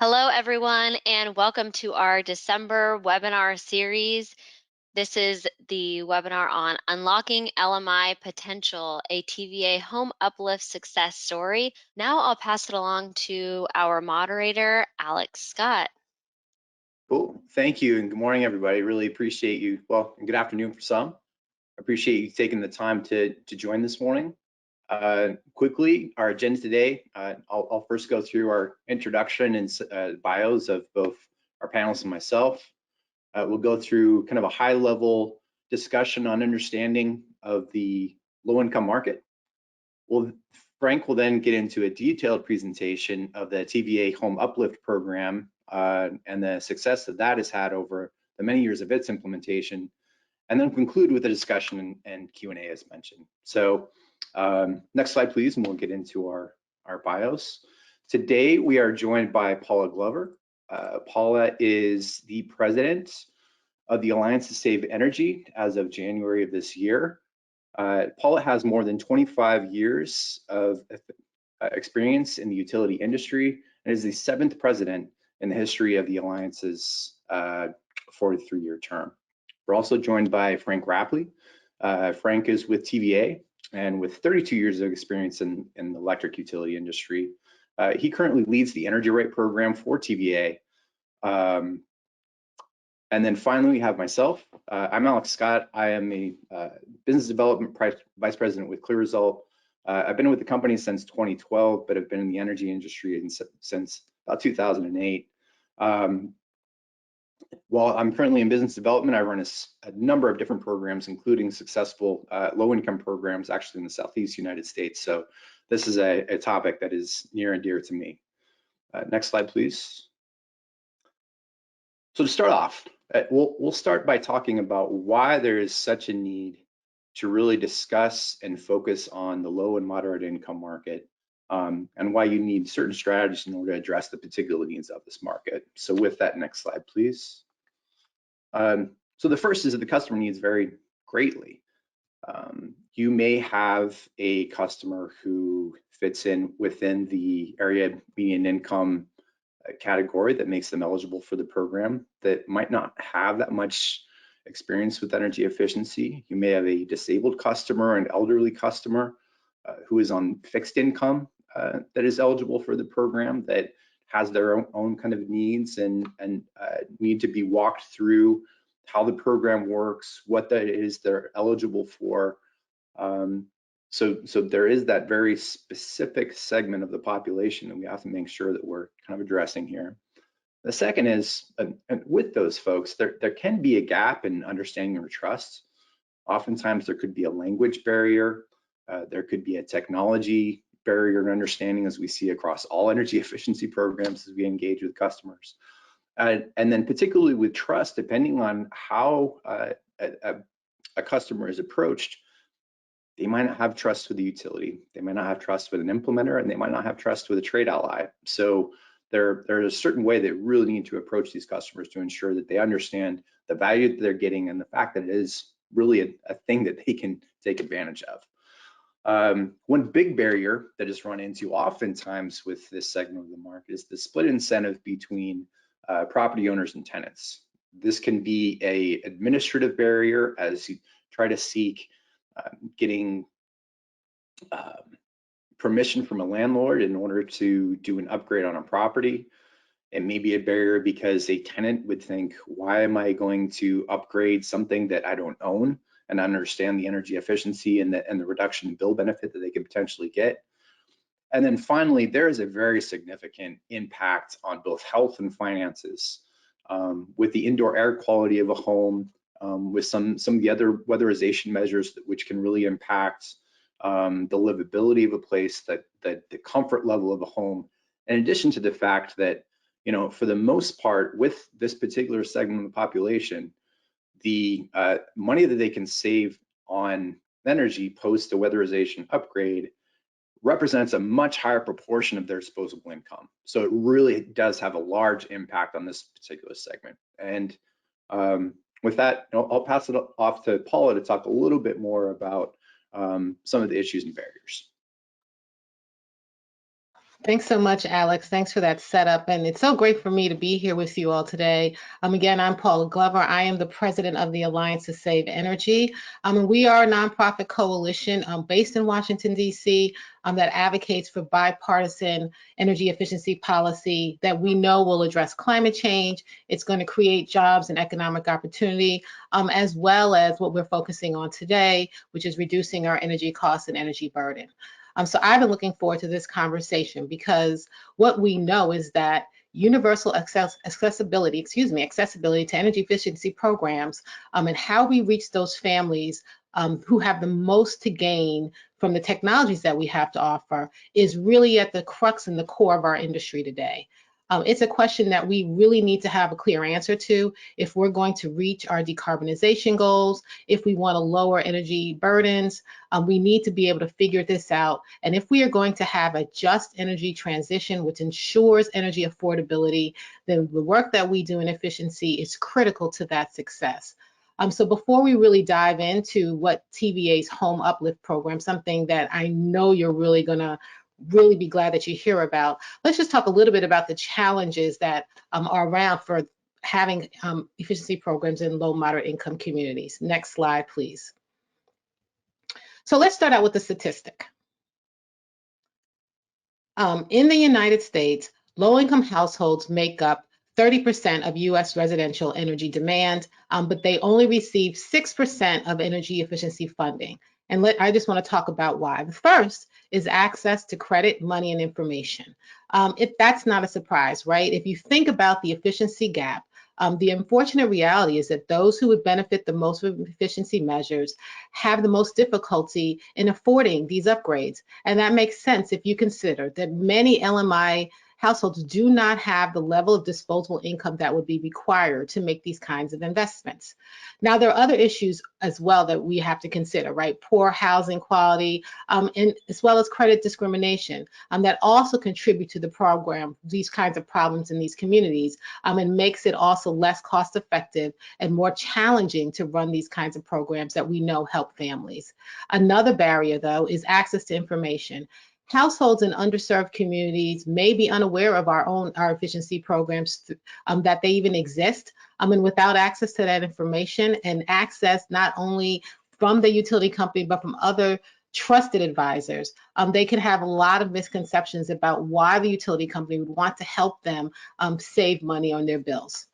Hello, everyone, and welcome to our December webinar series. This is the webinar on Unlocking LMI Potential, a TVA Home Uplift Success Story. Now I'll pass it along to our moderator, Alex Scott. Cool. Thank you, and good morning, everybody. Really appreciate you. Well, and good afternoon for some. Appreciate you taking the time to join this morning. Quickly, our agenda today, I'll first go through our introduction and bios of both our panelists and myself. We'll go through kind of a high-level discussion on understanding of the low-income market. Frank will then get into a detailed presentation of the TVA Home Uplift program and the success that has had over the many years of its implementation, and then conclude with a discussion and Q&A as mentioned. So next slide, please, and we'll get into our bios. Today, we are joined by Paula Glover. Paula is the president of the Alliance to Save Energy as of January of this year. Paula has more than 25 years of experience in the utility industry and is the 7th president in the history of the Alliance's 43-year term. We're also joined by Frank Rapley. Frank is with TVA and with 32 years of experience in the electric utility industry. He currently leads the energy rate program for TVA. And then finally, we have myself. I'm Alex Scott. I am a business development vice president with CLEAResult. I've been with the company since 2012, but I've been in the energy industry since about 2008. While I'm currently in business development, I run a number of different programs, including successful low-income programs, actually in the Southeast United States. So this is a topic that is near and dear to me. Next slide, please. So to start off, we'll start by talking about why there is such a need to really discuss and focus on the low and moderate income market, and why you need certain strategies in order to address the particular needs of this market. So with that, next slide, please. So the first is that the customer needs vary greatly. You may have a customer who fits in within the area median income category that makes them eligible for the program that might not have that much experience with energy efficiency. You may have a disabled customer, an elderly customer who is on fixed income that is eligible for the program, that has their own kind of needs and need to be walked through how the program works, what that is they're eligible for. So there is that very specific segment of the population that we have to make sure that we're kind of addressing here. The second is, and with those folks, there can be a gap in understanding or trust. Oftentimes there could be a language barrier, there could be a technology barrier and understanding, as we see across all energy efficiency programs as we engage with customers. And then particularly with trust, depending on how a customer is approached, they might not have trust with the utility, they might not have trust with an implementer, and they might not have trust with a trade ally. So there's a certain way they really need to approach these customers to ensure that they understand the value that they're getting and the fact that it is really a thing that they can take advantage of. One big barrier that is run into oftentimes with this segment of the market is the split incentive between property owners and tenants. This can be an administrative barrier as you try to seek getting permission from a landlord in order to do an upgrade on a property. It may be a barrier because a tenant would think, why am I going to upgrade something that I don't own and understand the energy efficiency and the reduction in bill benefit that they could potentially get? And then finally, there is a very significant impact on both health and finances with the indoor air quality of a home, with some of the other weatherization measures which can really impact the livability of a place, that the comfort level of a home. In addition to the fact that, you know, for the most part, with this particular segment of the population, the money that they can save on energy post a weatherization upgrade represents a much higher proportion of their disposable income. So it really does have a large impact on this particular segment. And with that, I'll pass it off to Paula to talk a little bit more about some of the issues and barriers. Thanks so much, Alex. Thanks for that setup. And it's so great for me to be here with you all today. Again, I'm Paula Glover. I am the president of the Alliance to Save Energy. And we are a nonprofit coalition based in Washington, D.C., that advocates for bipartisan energy efficiency policy that we know will address climate change. It's going to create jobs and economic opportunity, as well as what we're focusing on today, which is reducing our energy costs and energy burden. So I've been looking forward to this conversation because what we know is that universal accessibility to energy efficiency programs, and how we reach those families who have the most to gain from the technologies that we have to offer is really at the crux and the core of our industry today. It's a question that we really need to have a clear answer to if we're going to reach our decarbonization goals, if we want to lower energy burdens. We need to be able to figure this out. And if we are going to have a just energy transition, which ensures energy affordability, then the work that we do in efficiency is critical to that success. So before we really dive into what TVA's Home Uplift program, something that I know you're really going to really be glad that you hear about, let's just talk a little bit about the challenges that are around for having efficiency programs in low moderate income communities. Next slide, please. So let's start out with the statistic. In the United States, low-income households make up 30% of US residential energy demand, but they only receive 6% of energy efficiency funding. And I just want to talk about why. The first is access to credit, money, and information. That's not a surprise, right? If you think about the efficiency gap, the unfortunate reality is that those who would benefit the most from efficiency measures have the most difficulty in affording these upgrades. And that makes sense if you consider that many LMI households do not have the level of disposable income that would be required to make these kinds of investments. Now, there are other issues as well that we have to consider, right? Poor housing quality, and as well as credit discrimination, that also contribute to the program, these kinds of problems in these communities, and makes it also less cost effective and more challenging to run these kinds of programs that we know help families. Another barrier, though, is access to information. Households in underserved communities may be unaware of our efficiency programs, that they even exist. And without access to that information and access not only from the utility company, but from other trusted advisors, they can have a lot of misconceptions about why the utility company would want to help them save money on their bills.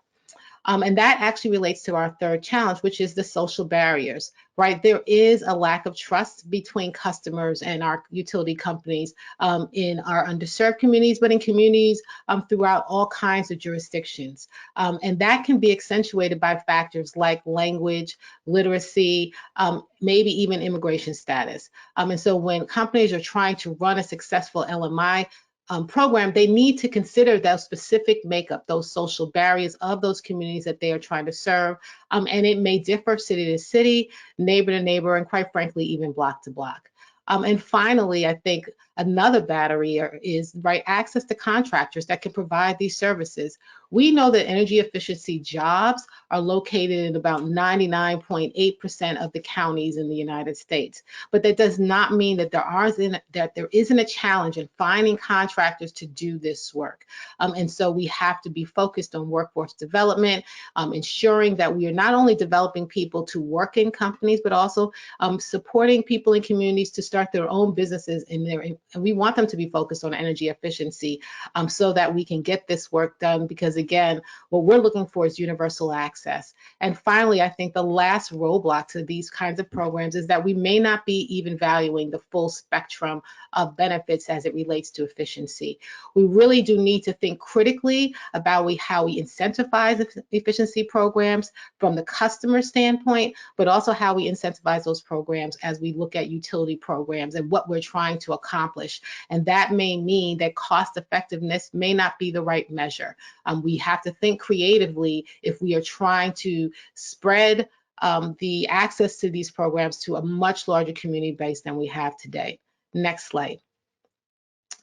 And that actually relates to our third challenge, which is the social barriers, right? There is a lack of trust between customers and our utility companies in our underserved communities, but in communities throughout all kinds of jurisdictions. And that can be accentuated by factors like language, literacy, maybe even immigration status. And so when companies are trying to run a successful LMI program, they need to consider those specific makeup, those social barriers of those communities that they are trying to serve. And it may differ city to city, neighbor to neighbor, and quite frankly, even block to block. And finally, I think another barrier is right access to contractors that can provide these services. We know that energy efficiency jobs are located in about 99.8% of the counties in the United States. But that does not mean that there isn't a challenge in finding contractors to do this work. And so we have to be focused on workforce development, ensuring that we are not only developing people to work in companies, but also supporting people in communities to start their own businesses and we want them to be focused on energy efficiency so that we can get this work done, because again, what we're looking for is universal access. And finally, I think the last roadblock to these kinds of programs is that we may not be even valuing the full spectrum of benefits as it relates to efficiency. We really do need to think critically about how we incentivize efficiency programs from the customer standpoint, but also how we incentivize those programs as we look at utility programs and what we're trying to accomplish. And that may mean that cost effectiveness may not be the right measure. We have to think creatively if we are trying to spread the access to these programs to a much larger community base than we have today. Next slide.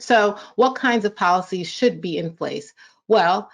So what kinds of policies should be in place? Well,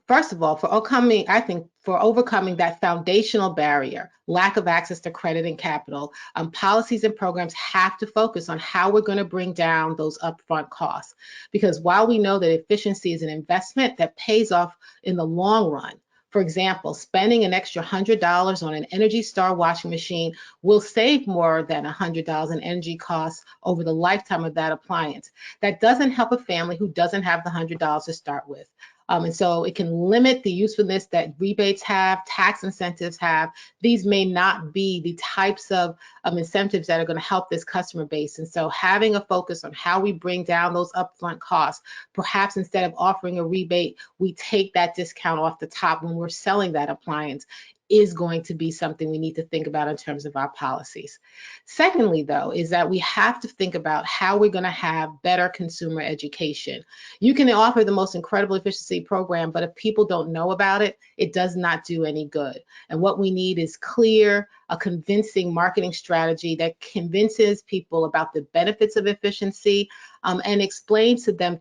First of all, I think for overcoming that foundational barrier, lack of access to credit and capital, policies and programs have to focus on how we're going to bring down those upfront costs. Because while we know that efficiency is an investment that pays off in the long run, for example, spending an extra $100 on an Energy Star washing machine will save more than $100 in energy costs over the lifetime of that appliance. That doesn't help a family who doesn't have the $100 to start with. And so it can limit the usefulness that rebates have, tax incentives have. These may not be the types of incentives that are going to help this customer base. And so having a focus on how we bring down those upfront costs, perhaps instead of offering a rebate, we take that discount off the top when we're selling that appliance, is going to be something we need to think about in terms of our policies. Secondly, though, is that we have to think about how we're going to have better consumer education. You can offer the most incredible efficiency program, but if people don't know about it, it does not do any good. And what we need is clear, a convincing marketing strategy that convinces people about the benefits of efficiency, and explains to them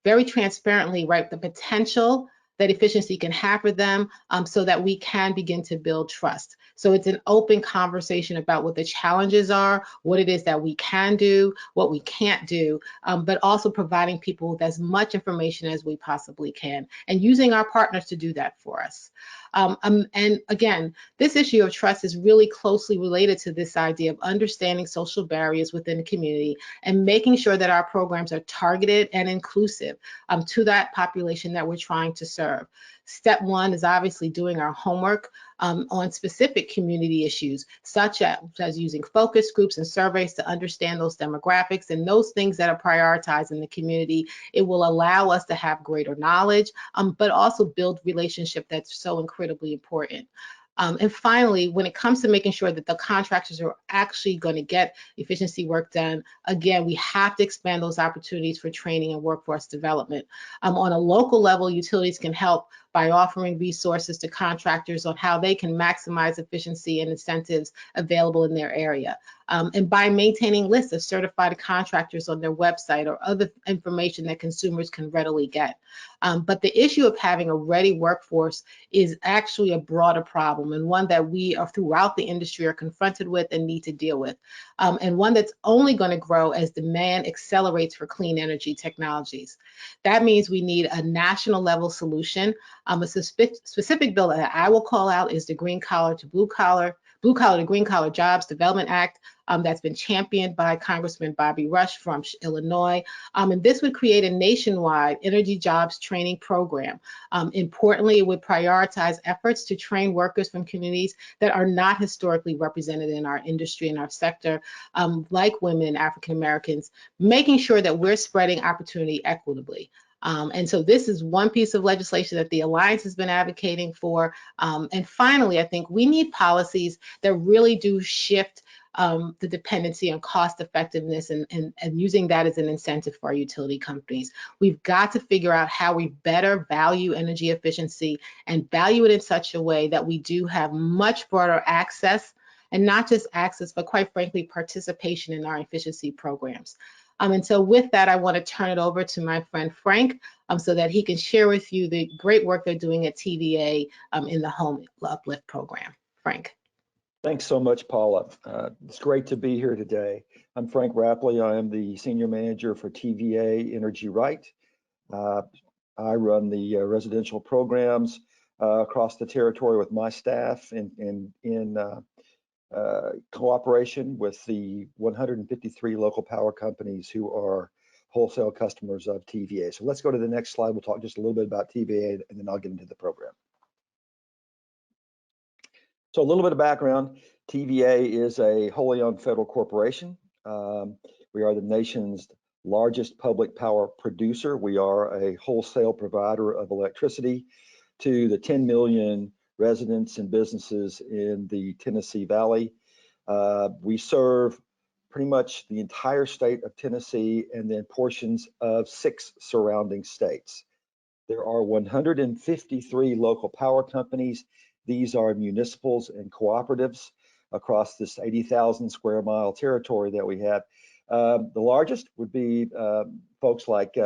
very transparently, right, the potential that efficiency can have for them, so that we can begin to build trust. So it's an open conversation about what the challenges are, what it is that we can do, what we can't do, but also providing people with as much information as we possibly can, and using our partners to do that for us. And again, this issue of trust is really closely related to this idea of understanding social barriers within the community and making sure that our programs are targeted and inclusive to that population that we're trying to serve. Step one is obviously doing our homework on specific community issues, such as using focus groups and surveys to understand those demographics and those things that are prioritized in the community. It will allow us to have greater knowledge, but also build relationship that's so incredibly important. And finally, when it comes to making sure that the contractors are actually going to get efficiency work done, again, we have to expand those opportunities for training and workforce development. On a local level, utilities can help by offering resources to contractors on how they can maximize efficiency and incentives available in their area. And by maintaining lists of certified contractors on their website or other information that consumers can readily get. But the issue of having a ready workforce is actually a broader problem, and one that we are throughout the industry are confronted with and need to deal with, and one that's only going to grow as demand accelerates for clean energy technologies. That means we need a national level solution. A specific bill that I will call out is the Green Collar to Blue Collar to Green Collar Jobs Development Act, that's been championed by Congressman Bobby Rush from Illinois. And this would create a nationwide energy jobs training program. Importantly, it would prioritize efforts to train workers from communities that are not historically represented in our industry and our sector, like women, African Americans, making sure that we're spreading opportunity equitably. And so this is one piece of legislation that the Alliance has been advocating for. And finally, I think we need policies that really do shift the dependency on cost effectiveness and using that as an incentive for our utility companies. We've got to figure out how we better value energy efficiency and value it in such a way that we do have much broader access, and not just access, but quite frankly, participation in our efficiency programs. And so with that, I want to turn it over to my friend Frank, so that he can share with you the great work they're doing at TVA in the Home Uplift program. Frank. Thanks so much, Paula. It's great to be here today. I'm Frank Rapley. I am the Senior Manager for TVA Energy Right. I run the residential programs across the territory with my staff in cooperation with the 153 local power companies who are wholesale customers of TVA. So let's go to the next slide. We'll talk just a little bit about TVA, and then I'll get into the program. So a little bit of background. TVA is a wholly owned federal corporation. We are the nation's largest public power producer. We are a wholesale provider of electricity to the 10 million residents and businesses in the Tennessee Valley. We serve pretty much the entire state of Tennessee and then portions of 6 surrounding states. There are 153 local power companies. These are municipals and cooperatives across this 80,000 square mile territory that we have. The largest would be folks like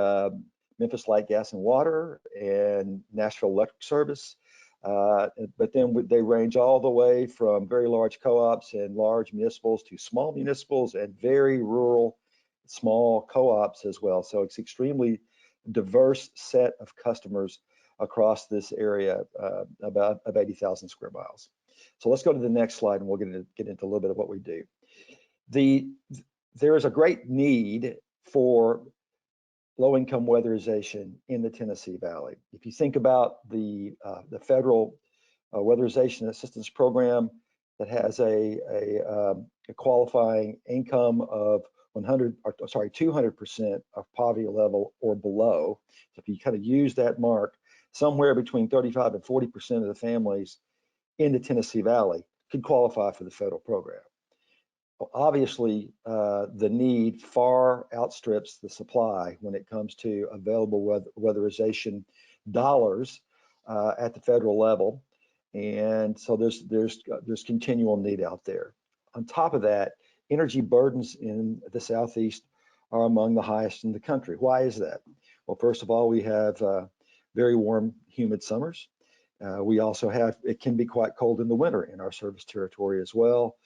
Memphis Light Gas and Water and Nashville Electric Service. But then they range all the way from very large co-ops and large municipals to small municipals and very rural small co-ops as well. So it's extremely diverse set of customers across this area, about 80,000 square miles. So let's go to the next slide and we'll get into a little bit of what we do. There is a great need for low-income weatherization in the Tennessee Valley. If you think about the federal weatherization assistance program that has a qualifying income of 200% of poverty level or below. So if you kind of use that mark, somewhere between 35 and 40% of the families in the Tennessee Valley could qualify for the federal program. Obviously, the need far outstrips the supply when it comes to available weatherization dollars at the federal level, and so there's continual need out there. On top of that, energy burdens in the Southeast are among the highest in the country. Why is that? Well, first of all, we have very warm, humid summers. We also have, it can be quite cold in the winter in our service territory as well.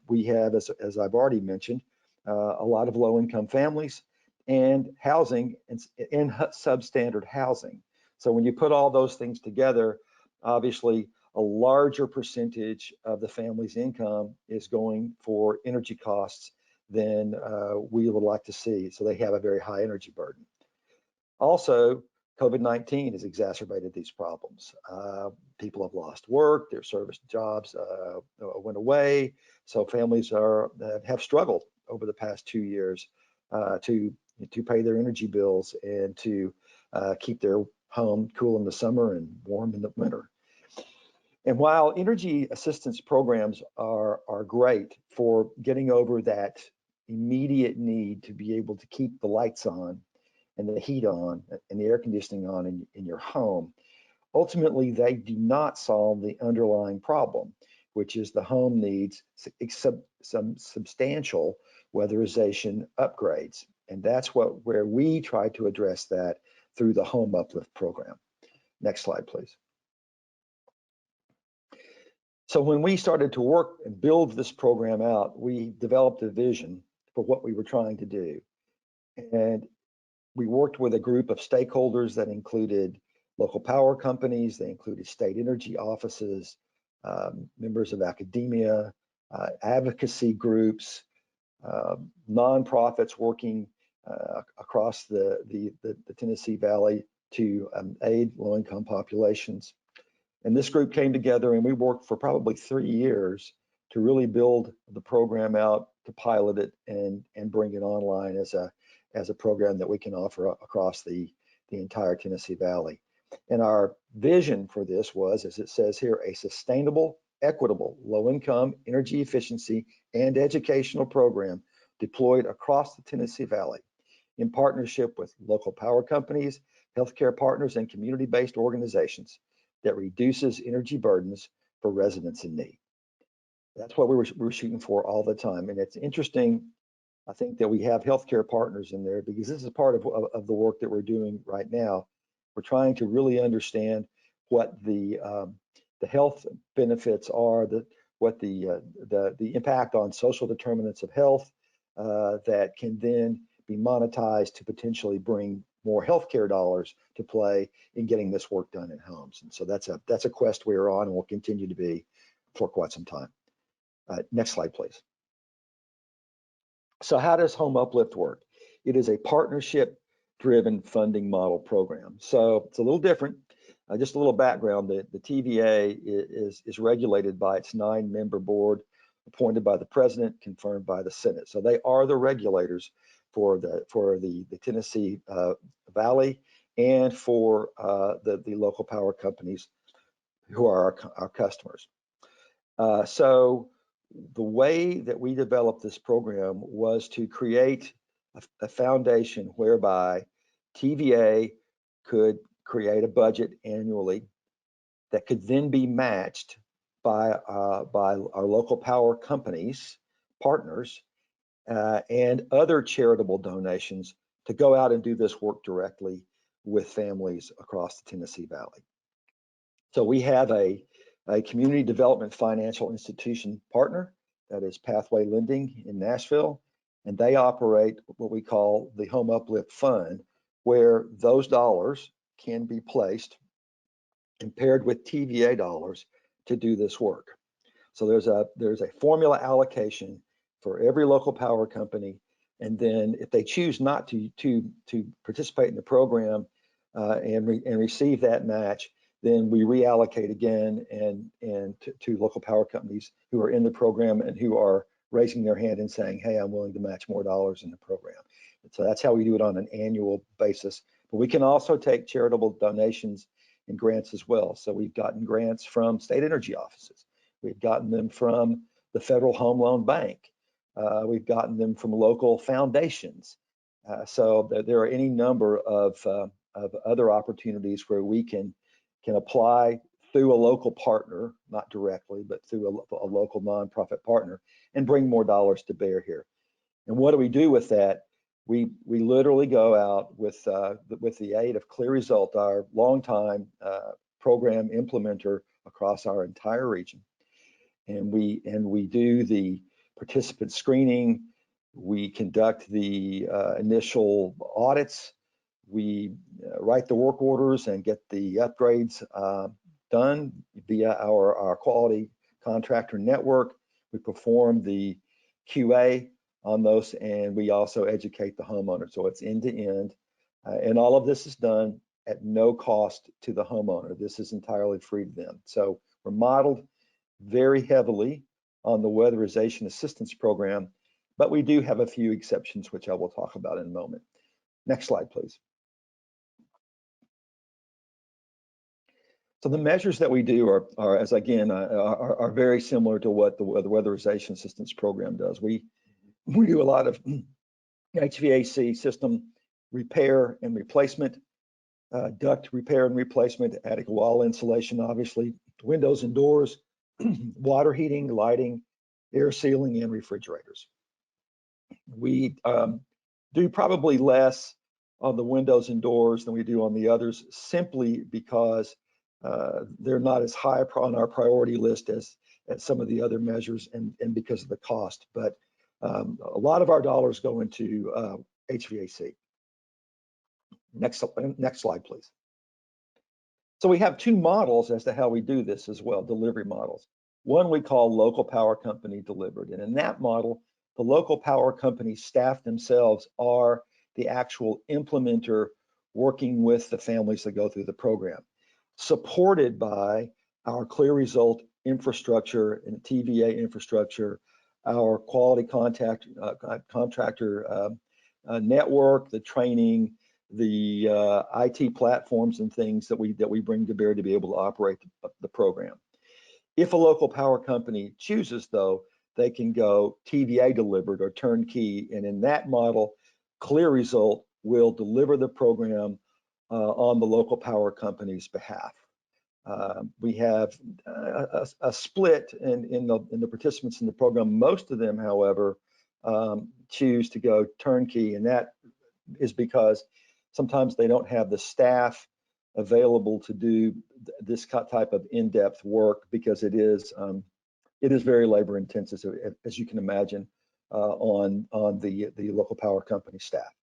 We have, as I've already mentioned, a lot of low-income families and housing and substandard housing. So when you put all those things together, obviously a larger percentage of the family's income is going for energy costs than we would like to see. So they have a very high energy burden. Also, COVID-19 has exacerbated these problems. People have lost work, their service jobs went away, so families have struggled over the past 2 years to pay their energy bills and to keep their home cool in the summer and warm in the winter. And while energy assistance programs are great for getting over that immediate need to be able to keep the lights on and the heat on and the air conditioning on in your home, ultimately they do not solve the underlying problem, which is the home needs some substantial weatherization upgrades. And that's where we try to address that through the Home Uplift program. Next slide, please. So when we started to work and build this program out, we developed a vision for what we were trying to do. And we worked with a group of stakeholders that included local power companies, they included state energy offices, members of academia, advocacy groups, nonprofits working across the Tennessee Valley to aid low-income populations. And this group came together and we worked for probably 3 years to really build the program out, to pilot it and bring it online as a program that we can offer across the entire Tennessee Valley. And our vision for this was, as it says here, a sustainable, equitable, low-income, energy efficiency, and educational program deployed across the Tennessee Valley in partnership with local power companies, healthcare partners, and community-based organizations that reduces energy burdens for residents in need. That's what we're shooting for all the time. And it's interesting, I think, that we have healthcare partners in there because this is part of the work that we're doing right now. We're trying to really understand what the health benefits are, what the impact on social determinants of health that can then be monetized to potentially bring more healthcare dollars to play in getting this work done in homes. And so that's a quest we're on and will continue to be for quite some time. Next slide, please. So how does Home Uplift work? It is a partnership-driven funding model program. So it's a little different. Just a little background, the TVA is regulated by its 9-member board appointed by the president, confirmed by the Senate. So they are the regulators for the Tennessee Valley and for the local power companies who are our customers. So the way that we developed this program was to create a foundation whereby TVA could create a budget annually that could then be matched by our local power companies, partners, and other charitable donations to go out and do this work directly with families across the Tennessee Valley. So we have a community development financial institution partner, that is Pathway Lending in Nashville, and they operate what we call the Home Uplift Fund, where those dollars can be placed and paired with TVA dollars to do this work. So there's a formula allocation for every local power company, and then if they choose not to participate in the program and receive that match, then we reallocate again and to local power companies who are in the program and who are raising their hand and saying, hey, I'm willing to match more dollars in the program. So that's how we do it on an annual basis. But we can also take charitable donations and grants as well. So we've gotten grants from state energy offices. We've gotten them from the Federal Home Loan Bank. We've gotten them from local foundations. So there are any number of other opportunities where we can apply through a local partner, not directly, but through a local nonprofit partner, and bring more dollars to bear here. And what do we do with that? We literally go out with the aid of CLEAResult, our longtime program implementer across our entire region, and we do the participant screening. We conduct the initial audits. We write the work orders and get the upgrades done via our quality contractor network. We perform the QA on those, and we also educate the homeowner. So it's end to end, and all of this is done at no cost to the homeowner. This is entirely free to them. So we're modeled very heavily on the weatherization assistance program, but we do have a few exceptions, which I will talk about in a moment. Next slide, please. So the measures that we do are as again, are very similar to what the weatherization assistance program does. We do a lot of HVAC system repair and replacement, duct repair and replacement, attic wall insulation, obviously, windows and doors, water heating, lighting, air sealing, and refrigerators. We do probably less on the windows and doors than we do on the others, simply because they're not as high on our priority list as some of the other measures, and because of the cost. But a lot of our dollars go into HVAC. Next slide, please. So we have two models as to how we do this as well, delivery models. One we call local power company delivered, and in that model, the local power company staff themselves are the actual implementer working with the families that go through the program, supported by our CLEAResult infrastructure and TVA infrastructure, our quality contractor network, the training, the IT platforms and things that we bring to bear to be able to operate the program. If a local power company chooses, though, they can go TVA delivered or turnkey, and in that model, CLEAResult will deliver the program on the local power company's behalf. We have a split in the participants in the program. Most of them, however, choose to go turnkey, and that is because sometimes they don't have the staff available to do this type of in-depth work, because it is very labor intensive, as you can imagine, on the local power company staff.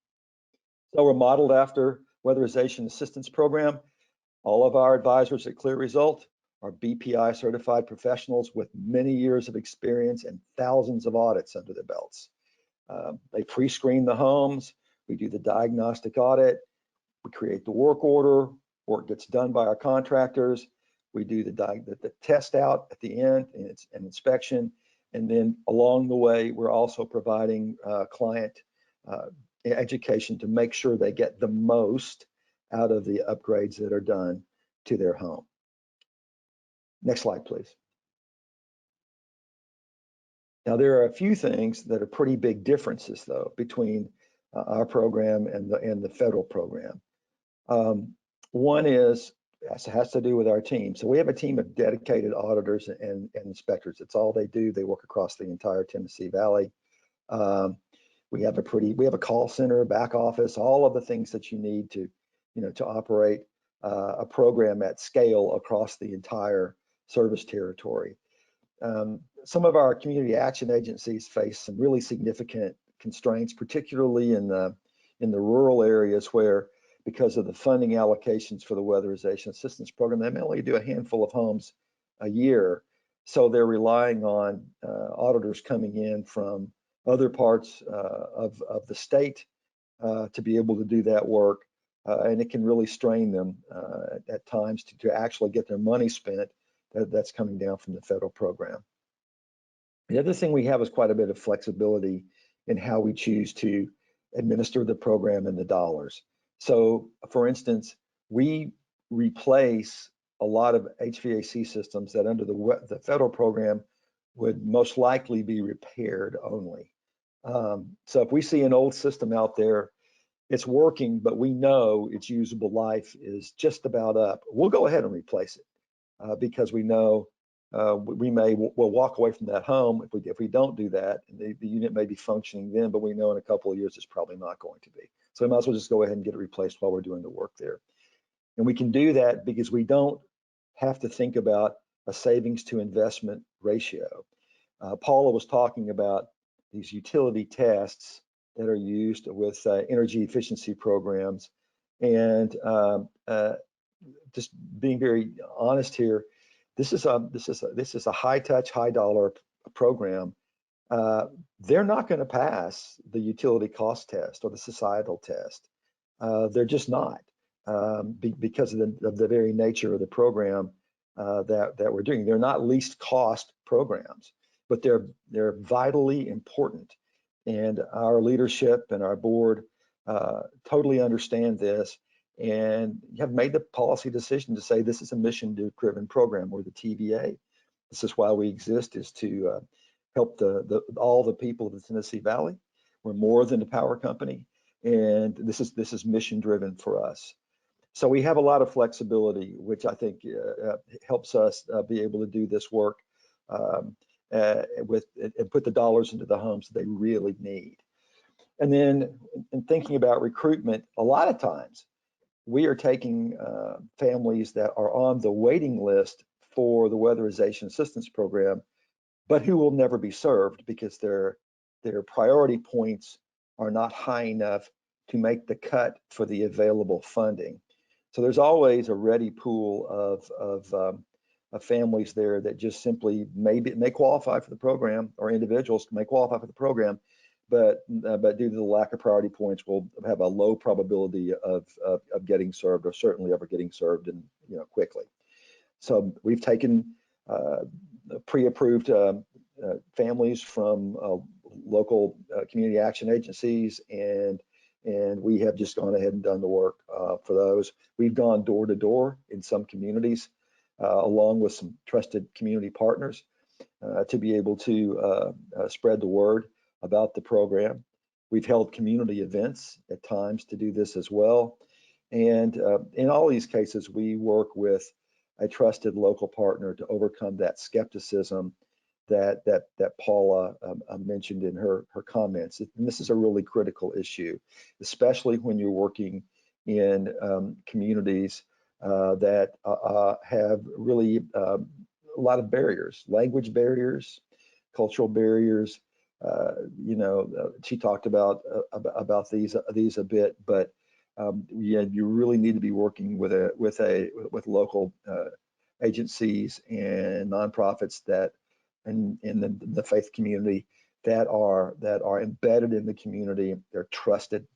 So we're modeled after weatherization assistance program. All of our advisors at CLEAResult are BPI certified professionals with many years of experience and thousands of audits under their belts. They pre-screen the homes. We do the diagnostic audit. We create the work order. Work gets done by our contractors. We do the test out at the end, and it's an inspection. And then along the way, we're also providing client education to make sure they get the most out of the upgrades that are done to their home. Next slide, please. Now, there are a few things that are pretty big differences, though, between our program and the federal program. One has to do with our team. So we have a team of dedicated auditors and inspectors. It's all they do. They work across the entire Tennessee Valley. We have a call center, back office, all of the things that you need to to operate a program at scale across the entire service territory. Some of our community action agencies face some really significant constraints, particularly in the rural areas where, because of the funding allocations for the weatherization assistance program, they may only do a handful of homes a year. So they're relying on auditors coming in from other parts of the state to be able to do that work. And it can really strain them at times to actually get their money spent that's coming down from the federal program. The other thing we have is quite a bit of flexibility in how we choose to administer the program and the dollars. So, for instance, we replace a lot of HVAC systems that under the federal program would most likely be repaired only. So if we see an old system out there, it's working, but we know its usable life is just about up, we'll go ahead and replace it because we know we'll walk away from that home if we don't do that. The unit may be functioning then, but we know in a couple of years it's probably not going to be. So we might as well just go ahead and get it replaced while we're doing the work there. And we can do that because we don't have to think about a savings to investment ratio. Paula was talking about these utility tests that are used with energy efficiency programs, and just being very honest here, this is a high touch, high dollar program. They're not going to pass the utility cost test or the societal test. They're just not, because of the very nature of the program that we're doing. They're not least cost programs, but they're vitally important. And our leadership and our board totally understand this and have made the policy decision to say this is a mission-driven program. We're the TVA. This is why we exist, is to help all the people of the Tennessee Valley. We're more than a power company, and this is mission-driven for us. So we have a lot of flexibility, which I think helps us be able to do this work and put the dollars into the homes that they really need. And then in thinking about recruitment, a lot of times we are taking families that are on the waiting list for the weatherization assistance program, but who will never be served because their priority points are not high enough to make the cut for the available funding. So there's always a ready pool of families there that just simply may qualify for the program, or individuals may qualify for the program, but due to the lack of priority points, will have a low probability of getting served, or certainly ever getting served, and quickly. So we've taken pre-approved families from local community action agencies, and we have just gone ahead and done the work for those. We've gone door to door in some communities, along with some trusted community partners, to be able to spread the word about the program. We've held community events at times to do this as well. And in all these cases, we work with a trusted local partner to overcome that skepticism that Paula mentioned in her comments. And this is a really critical issue, especially when you're working in communities that have really a lot of barriers, language barriers, cultural barriers. She talked about these a bit, but you really need to be working with local agencies and nonprofits that in the faith community that are embedded in the community. They're trusted,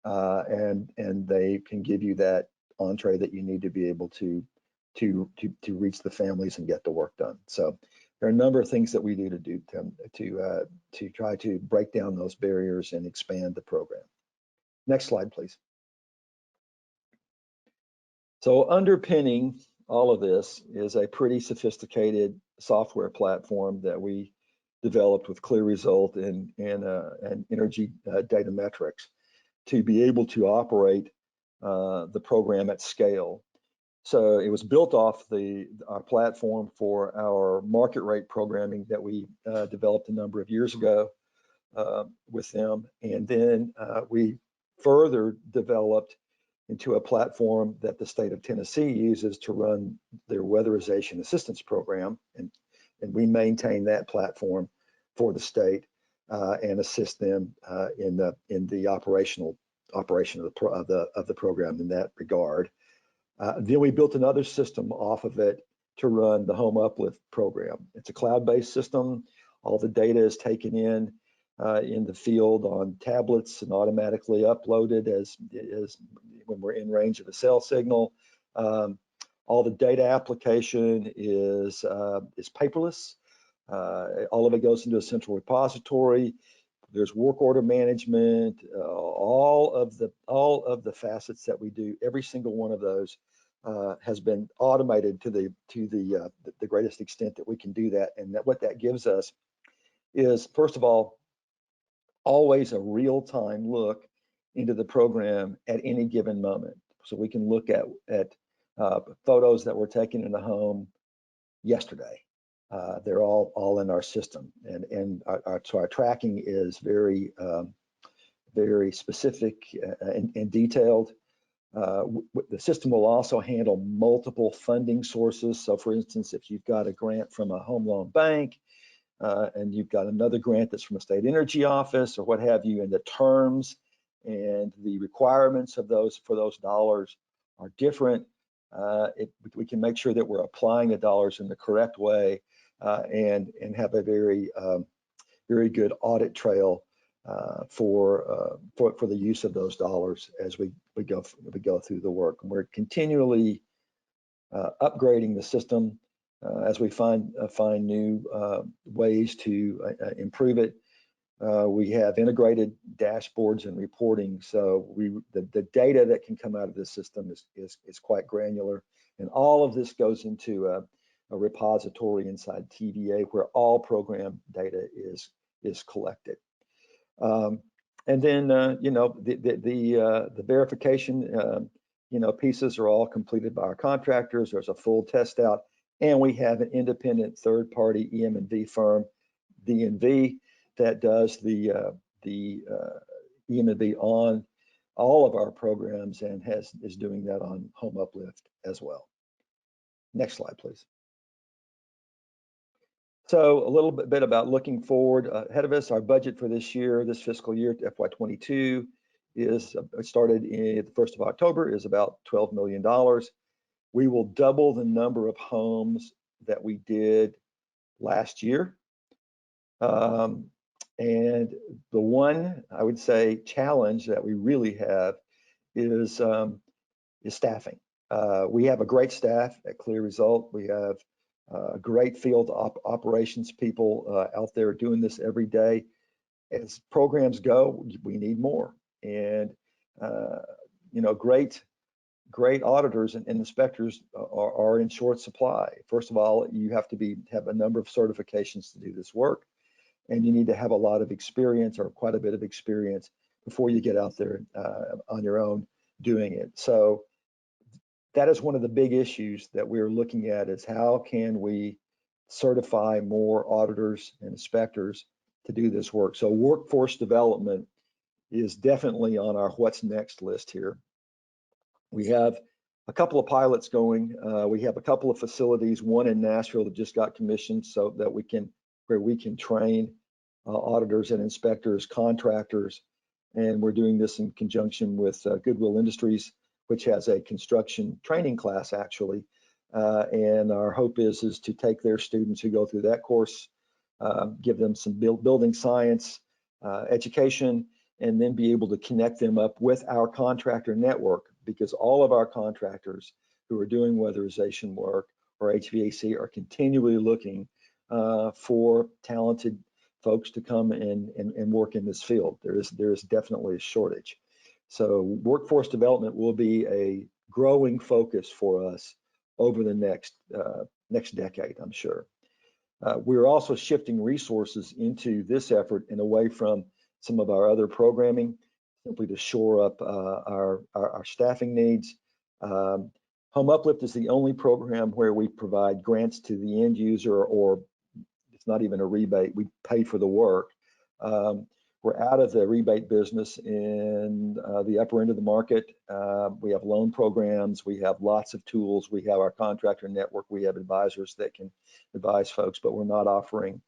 and they can give you that entree that you need to be able to reach the families and get the work done. So there are a number of things that we do to try to break down those barriers and expand the program. Next slide, please. So underpinning all of this is a pretty sophisticated software platform that we developed with CLEAResult and energy data metrics to be able to operate the program at scale. So it was built off our platform for our market rate programming that we developed a number of years ago with them. And then we further developed into a platform that the state of Tennessee uses to run their weatherization assistance program, and we maintain that platform for the state and assist them in the operation of the program in that regard. Then we built another system off of it to run the Home Uplift program. It's a cloud-based system. All the data is taken in the field on tablets and automatically uploaded as when we're in range of a cell signal. All the data application is paperless. All of it goes into a central repository. There's work order management, all of the facets that we do. Every single one of those has been automated to the greatest extent that we can do that. And what that gives us is, first of all, always a real-time look into the program at any given moment. So we can look at photos that were taken in the home yesterday. They're all in our system, and our tracking is very specific and detailed. The system will also handle multiple funding sources. So for instance, if you've got a grant from a home loan bank, and you've got another grant that's from a state energy office or what have you, and the terms and the requirements of those dollars are different, we can make sure that we're applying the dollars in the correct way and have a very good audit trail for the use of those dollars as we go through the work. And we're continually upgrading the system as we find new ways to improve it. We have integrated dashboards and reporting, so the data that can come out of this system is quite granular, and all of this goes into a repository inside TVA where all program data is collected. And then the verification pieces are all completed by our contractors. There's a full test out, and we have an independent third-party EM&V firm, D&V, that does the EM&V on all of our programs and is doing that on Home Uplift as well. Next slide, please. So a little bit about looking forward ahead of us. Our budget for this year, this fiscal year, FY22, is started the 1st of October, is about $12 million. We will double the number of homes that we did last year. And the one, I would say, challenge that we really have is staffing. We have a great staff at CLEAResult. We have great field operations people out there doing this every day. As programs go, we need more. And great auditors and inspectors are in short supply. First of all, you have to have a number of certifications to do this work, and you need to have a lot of experience or quite a bit of experience before you get out there on your own doing it. So that is one of the big issues that we're looking at, is how can we certify more auditors and inspectors to do this work. So workforce development is definitely on our what's next list here. We have a couple of pilots going. We have a couple of facilities, one in Nashville that just got commissioned, so that where we can train auditors and inspectors, contractors, and we're doing this in conjunction with Goodwill Industries, which has a construction training class actually. And our hope is to take their students who go through that course, give them some building science education, and then be able to connect them up with our contractor network, because all of our contractors who are doing weatherization work or HVAC are continually looking for talented folks to come and work in this field. There is definitely a shortage. So workforce development will be a growing focus for us over the next decade, I'm sure. We're also shifting resources into this effort and away from some of our other programming, simply to shore up our staffing needs. Home Uplift is the only program where we provide grants to the end user, or it's not even a rebate, we pay for the work. We're out of the rebate business in the upper end of the market. We have loan programs. We have lots of tools. We have our contractor network. We have advisors that can advise folks, but we're not offering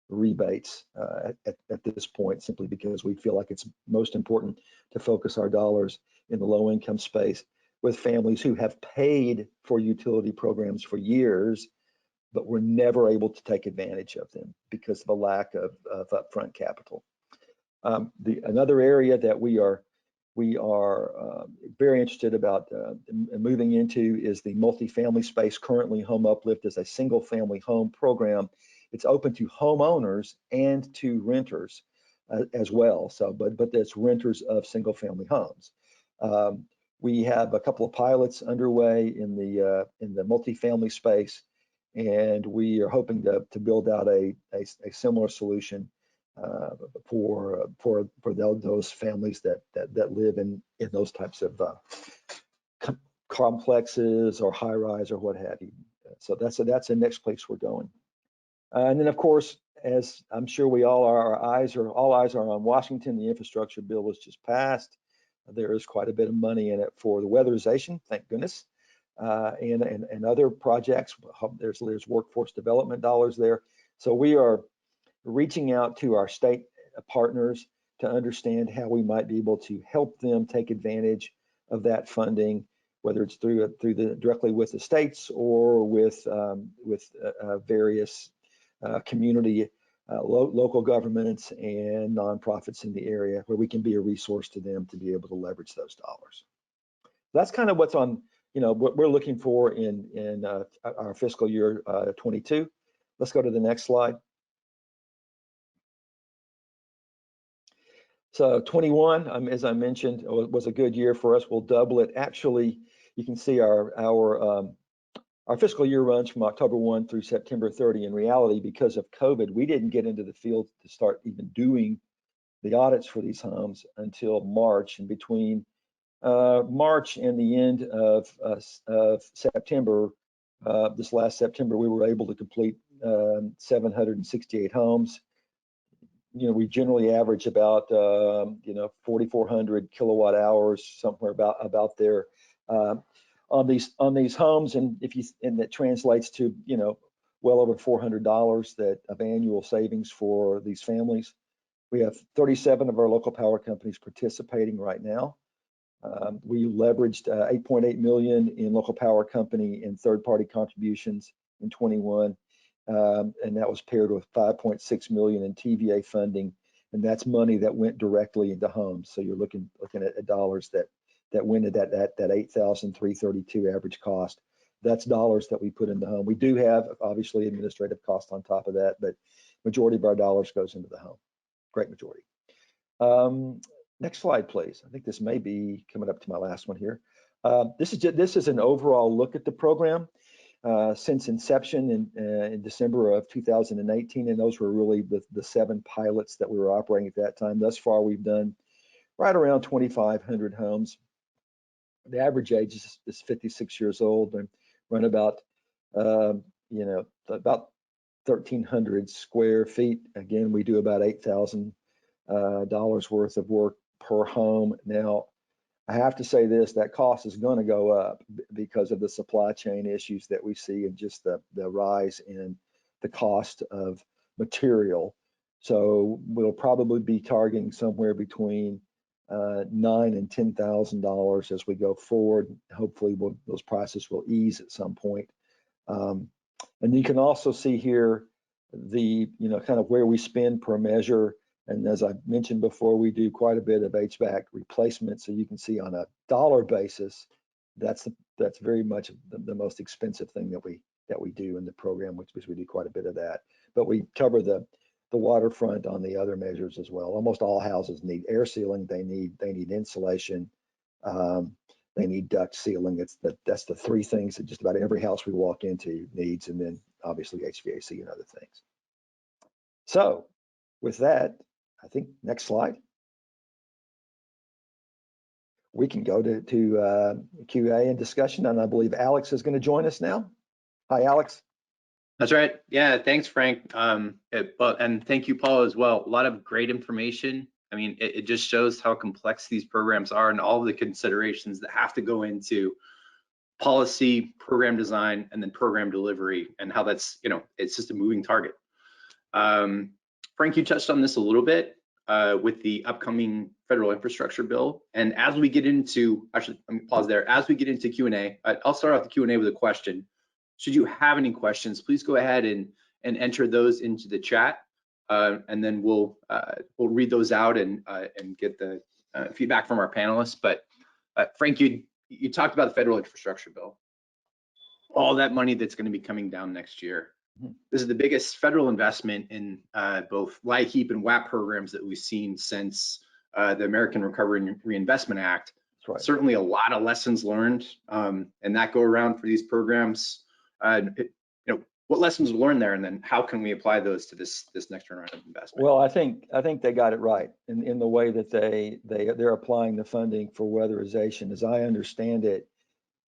rebates at this point, simply because we feel like it's most important to focus our dollars in the low income space with families who have paid for utility programs for years, but were never able to take advantage of them because of a lack of upfront capital. Another area that we are very interested about moving into is the multifamily space. Currently, Home Uplift is a single family home program. It's open to homeowners and to renters as well. So, but that's renters of single family homes. We have a couple of pilots underway in the multifamily space, and we are hoping to build out a similar solution for those families that live in those types of complexes or high rise or what have you. So that's the next place we're going. And then, of course, as I'm sure we all are, all eyes are on Washington. The infrastructure bill was just passed. There is quite a bit of money in it for the weatherization, thank goodness, and other projects. There's workforce development dollars there. So we are reaching out to our state partners to understand how we might be able to help them take advantage of that funding, whether it's directly with the states or with various community, local governments and nonprofits in the area, where we can be a resource to them to be able to leverage those dollars. That's kind of what's on, what we're looking for in our fiscal year 22. Let's go to the next slide. So 21, as I mentioned, was a good year for us. We'll double it. Actually, you can see our fiscal year runs from October 1 through September 30. In reality, because of COVID, we didn't get into the field to start even doing the audits for these homes until March. And between March and the end of September, this last September, we were able to complete 768 homes. We generally average about 4,400 kilowatt hours, somewhere about there on these homes, and that translates to well over $400 of annual savings for these families. We have 37 of our local power companies participating right now. We leveraged 8.8 million in local power company and third-party contributions in 21. And that was paired with 5.6 million in TVA funding, and that's money that went directly into homes. So you're looking at dollars that went at that 8,332 average cost. That's dollars that we put in the home. We do have obviously administrative costs on top of that, but majority of our dollars goes into the home. Great majority. Next slide, please. I think this may be coming up to my last one here. This is an overall look at the program. Since inception in December of 2018, and those were really the 7 pilots that we were operating at that time. Thus far, we've done right around 2,500 homes. The average age is 56 years old, and run about about 1,300 square feet. Again, we do about $8,000 worth of work per home. Now, I have to say this, that cost is going to go up because of the supply chain issues that we see and just the rise in the cost of material. So we'll probably be targeting somewhere between $9,000 and $10,000 as we go forward. Hopefully those prices will ease at some point. And you can also see here the kind of where we spend per measure. And as I mentioned before, we do quite a bit of HVAC replacement. So you can see on a dollar basis, that's very much the most expensive thing that we do in the program, which we do quite a bit of that. But we cover the waterfront on the other measures as well. Almost all houses need air sealing. They need insulation. They need duct sealing. That's the 3 things that just about every house we walk into needs, and then obviously HVAC and other things. So with that, I think next slide. We can go to QA and discussion, and I believe Alex is going to join us now. Hi, Alex. That's right. Yeah, thanks, Frank. And thank you, Paul, as well. A lot of great information I mean, it just shows how complex these programs are and all the considerations that have to go into policy, program design, and then program delivery, and how that's, it's just a moving target. Frank, you touched on this a little bit with the upcoming federal infrastructure bill. And as we get into, actually, let me pause there. As we get into Q&A, I'll start off the Q&A with a question. Should you have any questions, please go ahead and enter those into the chat, and then we'll read those out and get the feedback from our panelists. But Frank, you talked about the federal infrastructure bill, all that money that's going to be coming down next year. This is the biggest federal investment in both LIHEAP and WAP programs that we've seen since the American Recovery and Reinvestment Act. That's right. Certainly a lot of lessons learned, and that go around for these programs. What lessons were learned there, and then how can we apply those to this next round of investment? Well, I think they got it right in the way that they're applying the funding for weatherization. As I understand it,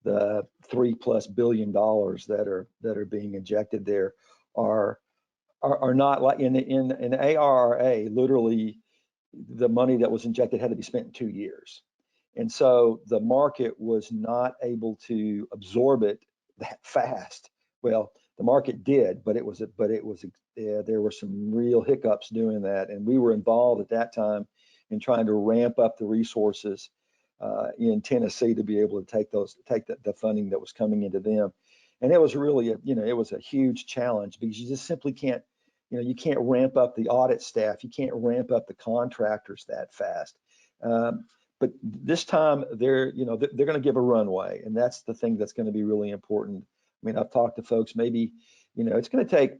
the $3+ billion that are being injected there are not like in ARRA. Literally, the money that was injected had to be spent in 2 years, and so the market was not able to absorb it that fast. Well, the market did, but there were some real hiccups doing that, and we were involved at that time in trying to ramp up the resources in Tennessee to be able to take the funding that was coming into them. And it was really it was a huge challenge, because you just simply can't, you can't ramp up the audit staff, you can't ramp up the contractors that fast. But this time they're going to give a runway, and that's the thing that's going to be really important. I mean, I've talked to folks, maybe, it's going to take,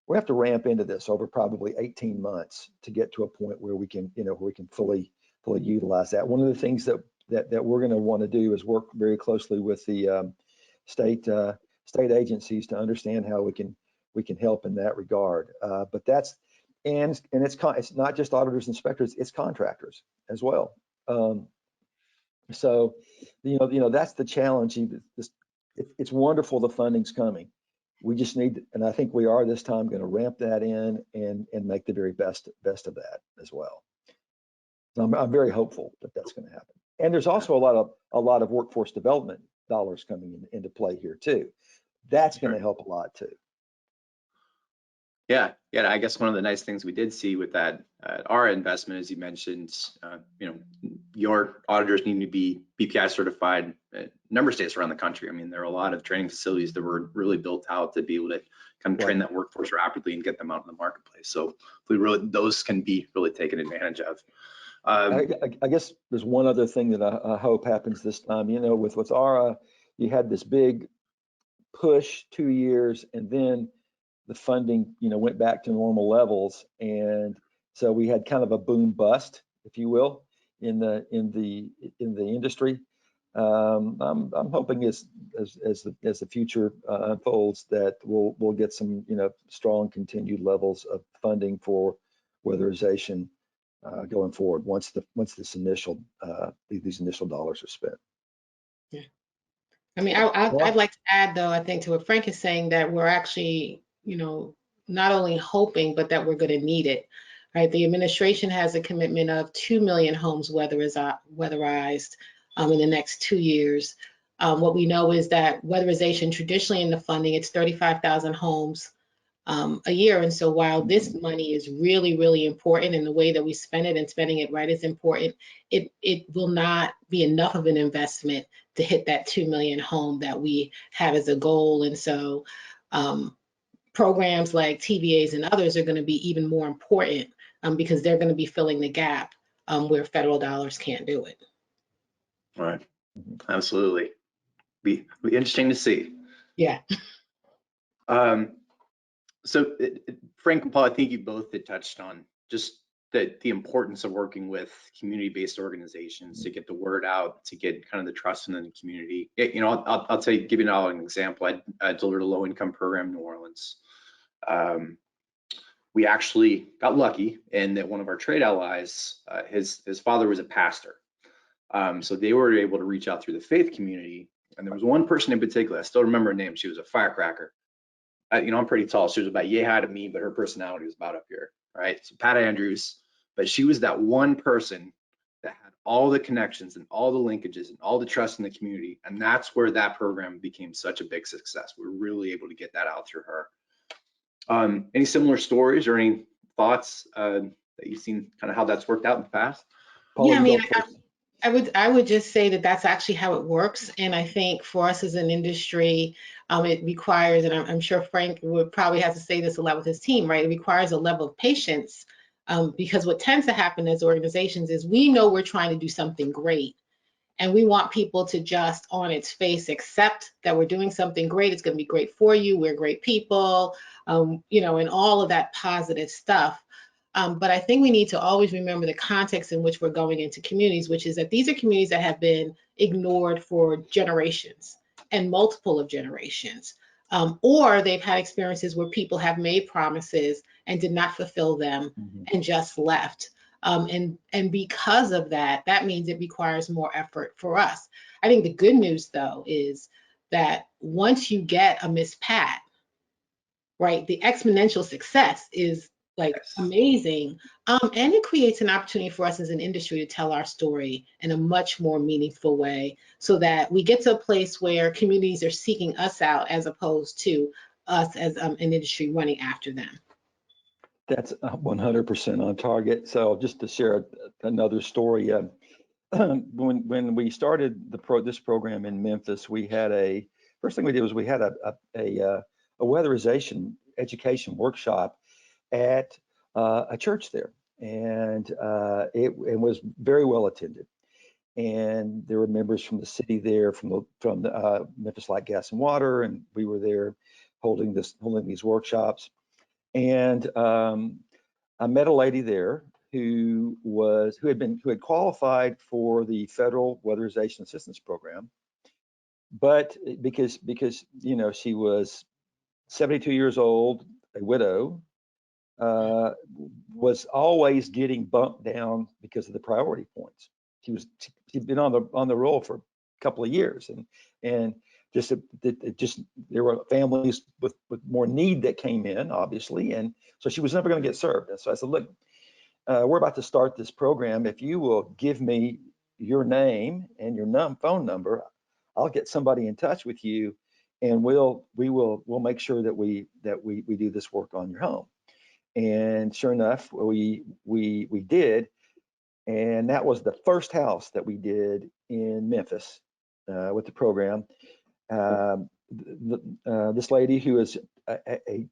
we have to ramp into this over probably 18 months to get to a point where we can, fully utilize that. One of the things that we're going to want to do is work very closely with the state agencies to understand how we can help in that regard. But that's, and it's not just auditors and inspectors, it's contractors as well. So that's the challenge. It's wonderful the funding's coming. We just need, and I think we are this time, going to ramp that in and make the very best of that as well. So I'm very hopeful that that's going to happen. And there's also a lot of workforce development dollars coming into play here too. That's going to help a lot too. Yeah. I guess one of the nice things we did see with that our investment, as you mentioned, your auditors need to be BPI certified in a number of states around the country. I mean, there are a lot of training facilities that were really built out to be able to kind of train that workforce rapidly and get them out in the marketplace. So those can be really taken advantage of. I guess there's one other thing that I hope happens this time. With ARA, you had this big push 2 years, and then the funding, went back to normal levels, and so we had kind of a boom bust, if you will, in the industry. I'm hoping as the future unfolds that we'll get some strong continued levels of funding for weatherization going forward once these initial dollars are spent. Yeah. I mean, I'd like to add, though, I think to what Frank is saying, that we're actually, not only hoping, but that we're going to need it, right? The administration has a commitment of 2 million homes weatherized in the next 2 years. What we know is that weatherization, traditionally in the funding, it's 35,000 homes a year. And so while this money is really, really important, and the way that we spend it and spending it right is important, it will not be enough of an investment to hit that 2 million home that we have as a goal. And so programs like TVAs and others are going to be even more important because they're going to be filling the gap where federal dollars can't do it. Right. Absolutely. Be interesting to see. Yeah. So Frank and Paul, I think you both had touched on just the importance of working with community-based organizations to get the word out, to get kind of the trust in the community. I'll give you an example. I delivered a low-income program in New Orleans. We actually got lucky in that one of our trade allies, his father was a pastor. So they were able to reach out through the faith community. And there was one person in particular, I still remember her name. She was a firecracker. I'm pretty tall. She was about yay high to me, but her personality was about up here. Right. So Pat Andrews, but she was that one person that had all the connections and all the linkages and all the trust in the community. And that's where that program became such a big success. We were really able to get that out through her. Any similar stories or any thoughts that you've seen kind of how that's worked out in the past? Paula, Yeah, I you go mean, first. I would just say that that's actually how it works. And I think for us as an industry, it requires, and I'm sure Frank would probably have to say this a lot with his team, right? It requires a level of patience, because what tends to happen as organizations is we know we're trying to do something great. And we want people to just on its face accept that we're doing something great. It's going to be great for you. We're great people, you know, and all of that positive stuff. But I think we need to always remember the context in which we're going into communities, which is that these are communities that have been ignored for generations and multiple of generations. Or they've had experiences where people have made promises and did not fulfill them and just left. And because of that, that means it requires more effort for us. I think the good news, though, is that once you get a Miss Pat, right, the exponential success is like amazing. And it creates an opportunity for us as an industry to tell our story in a much more meaningful way so that we get to a place where communities are seeking us out as opposed to us as an industry running after them. That's 100% on target. So just to share another story, when we started this program in Memphis, we had first thing we did was we had a weatherization education workshop at a church there, and it was very well attended. And there were members from the city there, from the Memphis Light, Gas, and Water, and we were there holding these workshops. And I met a lady there who had qualified for the federal weatherization assistance program, but because you know, she was 72 years old, a widow, was always getting bumped down because of the priority points. She'd been on the roll for a couple of years, and just there were families with more need that came in, obviously, and so she was never going to get served. And so I said, look, we're about to start this program. If you will give me your name and your phone number, I'll get somebody in touch with you, and we'll make sure that we do this work on your home. And sure enough, we did, and that was the first house that we did in Memphis with the program. This lady, who is a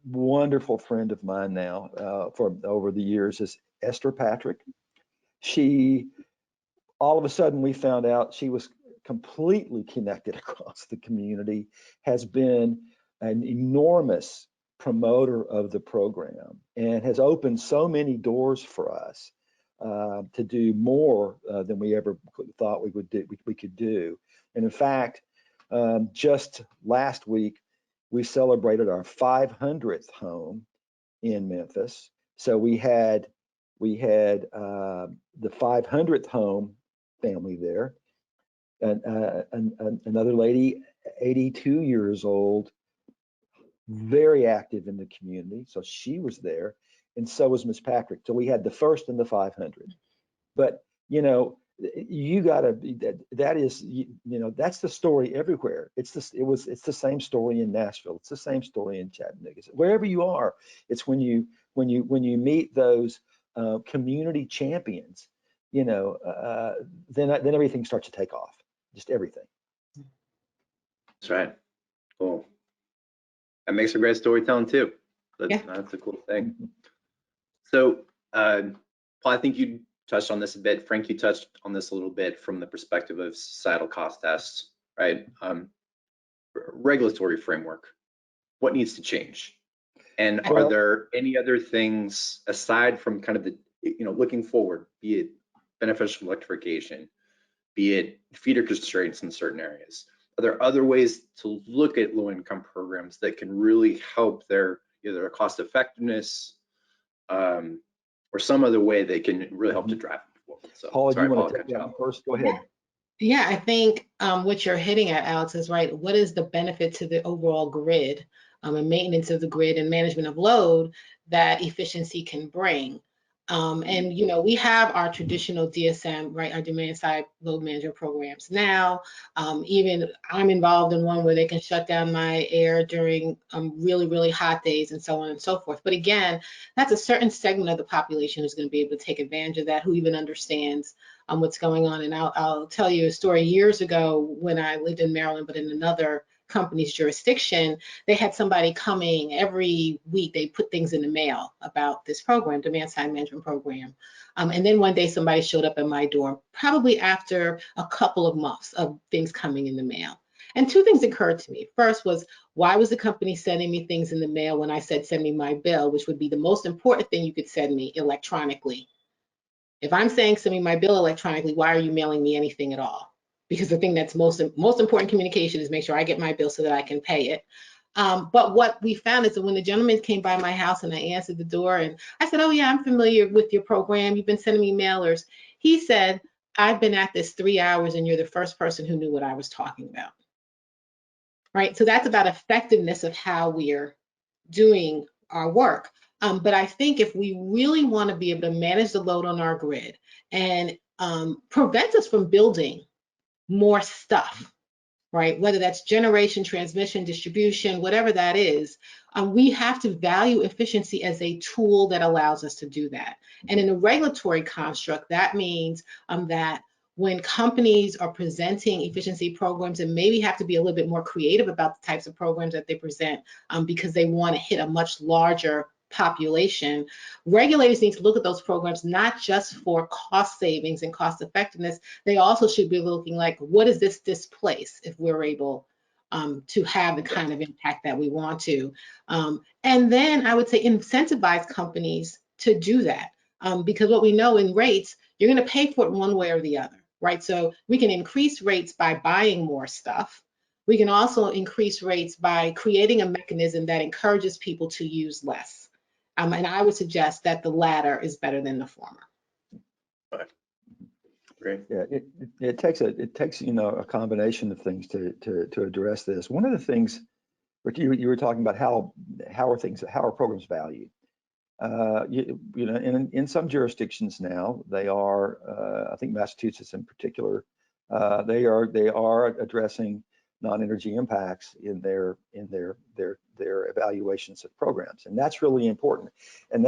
wonderful friend of mine now for over the years, is Esther Patrick. She, all of a sudden, we found out she was completely connected across the community, has been an enormous promoter of the program, and has opened so many doors for us to do more than we ever thought we could do. And in fact, just last week, we celebrated our 500th home in Memphis. So we had the 500th home family there, and another lady, 82 years old, very active in the community. So she was there, and so was Miss Patrick. So we had the first and the 500. But you know, you gotta be that is, you know, that's the story everywhere. It's the same story in Nashville. It's the same story in Chattanooga. Wherever you are, it's when you meet those community champions, you know, then everything starts to take off. Just everything. That's right. Cool. That makes for great storytelling too. Yeah. That's a cool thing. So, Paul, I think you touched on this a bit. Frank, you touched on this a little bit from the perspective of societal cost tests, right? Regulatory framework. What needs to change? And are there any other things aside from kind of the, you know, looking forward, be it beneficial electrification, be it feeder constraints in certain areas? Are there other ways to look at low-income programs that can really help their either cost effectiveness or some other way they can really help to drive it forward? So, Paula, sorry, do you want Paul, to take that one first? Go ahead. Yeah, I think what you're hitting at, Alex, is right. What is the benefit to the overall grid and maintenance of the grid and management of load that efficiency can bring? And we have our traditional DSM, right, our demand side load management programs now. Even I'm involved in one where they can shut down my air during really, really hot days and so on and so forth. But again, that's a certain segment of the population who's going to be able to take advantage of that, who even understands what's going on. And I'll tell you a story. Years ago when I lived in Maryland, but in another company's jurisdiction, they had somebody coming every week. They put things in the mail about this program, demand side management program. And then one day somebody showed up at my door, probably after a couple of months of things coming in the mail. And two things occurred to me. First was, why was the company sending me things in the mail when I said send me my bill, which would be the most important thing you could send me electronically? If I'm saying send me my bill electronically, why are you mailing me anything at all? Because the thing that's most important communication is make sure I get my bill so that I can pay it. But what we found is that when the gentleman came by my house and I answered the door and I said, oh yeah, I'm familiar with your program. You've been sending me mailers. He said, I've been at this 3 hours and you're the first person who knew what I was talking about. Right? So that's about effectiveness of how we're doing our work. But I think if we really want to be able to manage the load on our grid and prevent us from building more stuff, right? Whether that's generation, transmission, distribution, whatever that is, we have to value efficiency as a tool that allows us to do that. And in a regulatory construct, that means that when companies are presenting efficiency programs and maybe have to be a little bit more creative about the types of programs that they present because they want to hit a much larger population, regulators need to look at those programs not just for cost savings and cost effectiveness. They also should be looking like, what does this displace if we're able to have the kind of impact that we want to? And then I would say incentivize companies to do that. Because what we know in rates, you're going to pay for it one way or the other, right? So we can increase rates by buying more stuff. We can also increase rates by creating a mechanism that encourages people to use less. And I would suggest that the latter is better than the former. Great. Yeah, it takes a combination of things to address this. One of the things, Rick, you were talking about how are programs valued. In some jurisdictions now, they are, I think Massachusetts in particular, they are addressing non-energy impacts in their evaluations of programs, and that's really important. And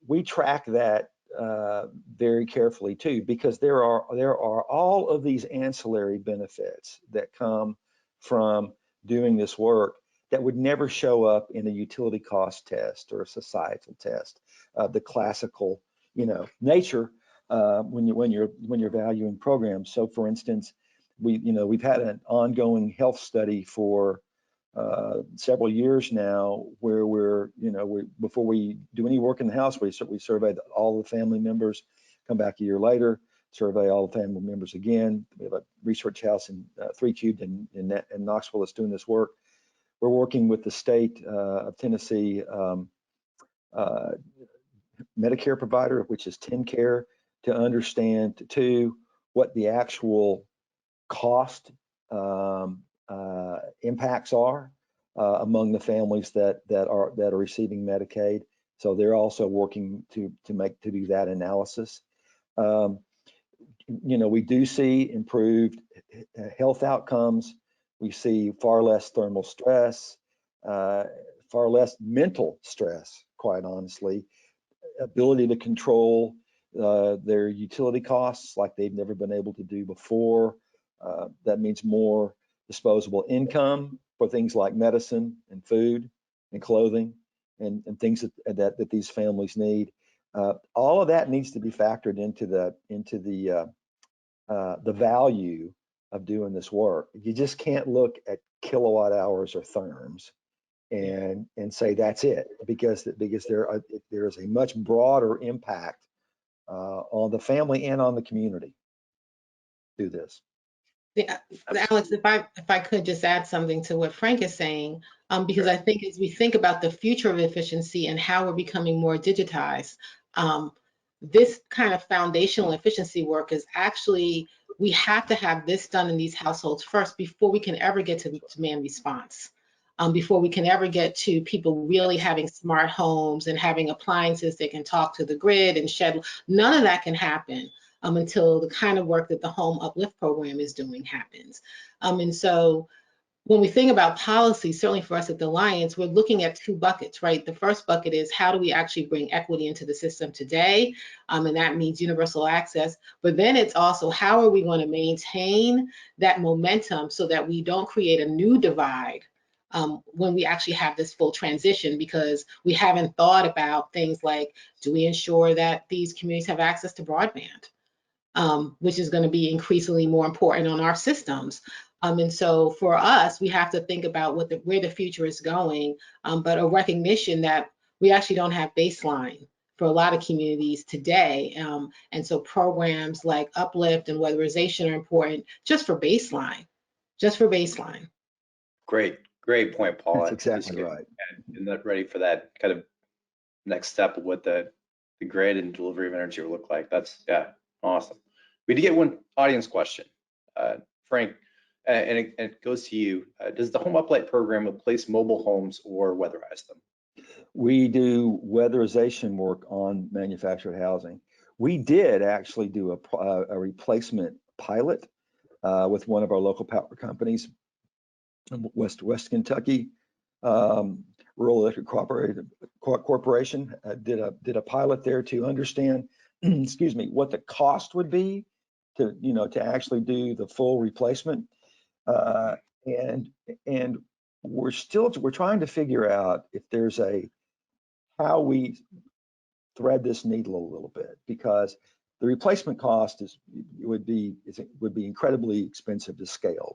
we track that very carefully too, because there are all of these ancillary benefits that come from doing this work that would never show up in a utility cost test or a societal test. The classical, nature when you're valuing programs. So, for instance, we've had an ongoing health study for several years now, where before we do any work in the house, we survey all the family members, come back a year later, survey all the family members again. We have a research house in 3 Cubed in Knoxville that's doing this work. We're working with the state of Tennessee Medicare provider, which is TennCare, to understand too what the actual cost impacts are among the families that are receiving Medicaid. So they're also working to do that analysis. We do see improved health outcomes. We see far less thermal stress, far less mental stress, quite honestly, ability to control their utility costs like they've never been able to do before. That means more disposable income for things like medicine and food and clothing and things that these families need. All of that needs to be factored into the value of doing this work. You just can't look at kilowatt hours or therms and say that's it, because there is a much broader impact on the family and on the community through this. Yeah, Alex, if I could just add something to what Frank is saying, because I think as we think about the future of efficiency and how we're becoming more digitized, this kind of foundational efficiency work is actually, we have to have this done in these households first before we can ever get to demand response. before we can ever get to people really having smart homes and having appliances that can talk to the grid and shed. None of that can happen until the kind of work that the Home Uplift program is doing happens. And so when we think about policy, certainly for us at the Alliance, we're looking at two buckets, right? The first bucket is how do we actually bring equity into the system today? And that means universal access. But then it's also how are we going to maintain that momentum so that we don't create a new divide when we actually have this full transition, because we haven't thought about things like, do we ensure that these communities have access to broadband, which is going to be increasingly more important on our systems. And so for us, we have to think about where the future is going, but a recognition that we actually don't have baseline for a lot of communities today. And so programs like Uplift and Weatherization are important just for baseline, Great point, That's Paula. Just exactly getting right. ready for that kind of next step of what the grid and delivery of energy will look like. That's, yeah, awesome. We did get one audience question, Frank, and it goes to you. Does the Home Uplight program replace mobile homes or weatherize them? We do weatherization work on manufactured housing. We did actually do a replacement pilot with one of our local power companies, West Kentucky Rural Electric Corporation. Did a pilot there to understand, excuse me, what the cost would be to actually do the full replacement. And we're trying to figure out if there's how we thread this needle a little bit, because the replacement cost would be incredibly expensive to scale.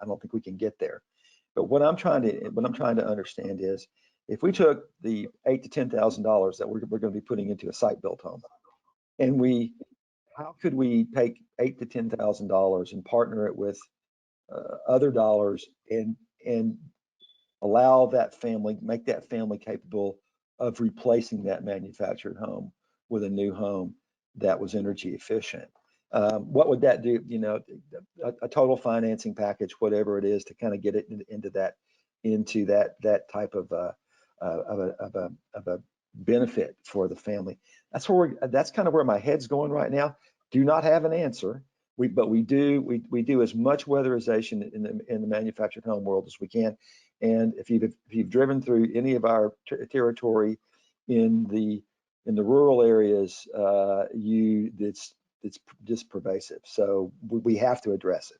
I don't think we can get there. But what I'm trying to understand is, if we took the $8,000 to $10,000 that we're going to be putting into a site-built home, and how could we take $8,000 to $10,000 and partner it with other dollars and allow that family, make that family capable of replacing that manufactured home with a new home that was energy efficient? What would that do? A total financing package, whatever it is, to kind of get it into that type of a benefit for the family. That's kind of where my head's going right now. Do not have an answer. But we do as much weatherization in the manufactured home world as we can. And if you've driven through any of our territory in the rural areas, it's just pervasive. So we have to address it.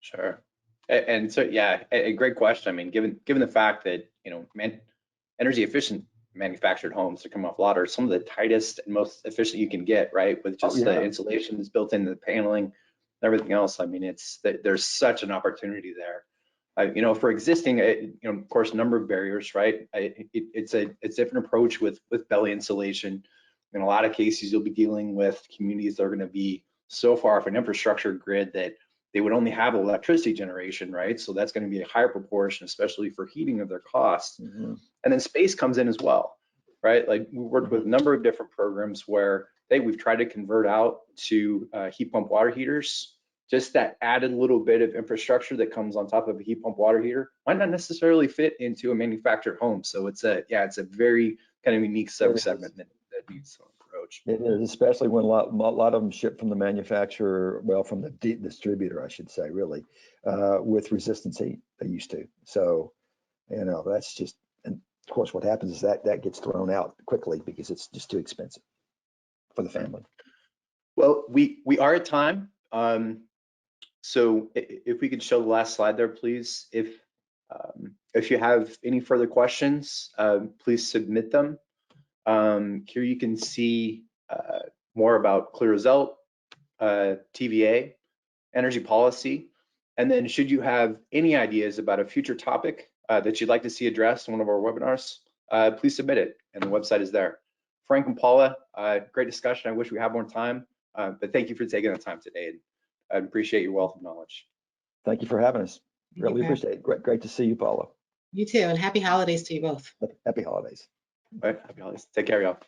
Sure. And so, yeah, a great question. I mean, given the fact that energy efficient manufactured homes that come off lot are some of the tightest and most efficient you can get, right? With just the insulation that's built into the paneling and everything else. I mean, there's such an opportunity there. For existing, of course, number of barriers, right? It's a different approach with belly insulation. In a lot of cases, you'll be dealing with communities that are going to be so far off an infrastructure grid that they would only have electricity generation, right? So that's going to be a higher proportion, especially for heating of their costs. Mm-hmm. And then space comes in as well, right? Like, we worked with a number of different programs where we've tried to convert out to heat pump water heaters. Just that added little bit of infrastructure that comes on top of a heat pump water heater might not necessarily fit into a manufactured home. So it's a very kind of unique subsegment that needs some approach. It is, especially when a lot of them ship from the manufacturer, well, from the distributor, I should say, really, with resistance heat they used to. So, that's just, and of course, what happens is that gets thrown out quickly because it's just too expensive for the family. Well, we are at time. So if we could show the last slide there, please. If you have any further questions, please submit them. Here you can see more about CLEAResult, TVA, energy policy, and then should you have any ideas about a future topic that you'd like to see addressed in one of our webinars, please submit it, and the website is there. Frank and Paula, great discussion. I wish we had more time, but thank you for taking the time today. And I appreciate your wealth of knowledge. Thank you for having us. Really appreciate it. Great to see you, Paula. You too, and happy holidays to you both. Happy holidays. All right, happy holidays. Take care, y'all.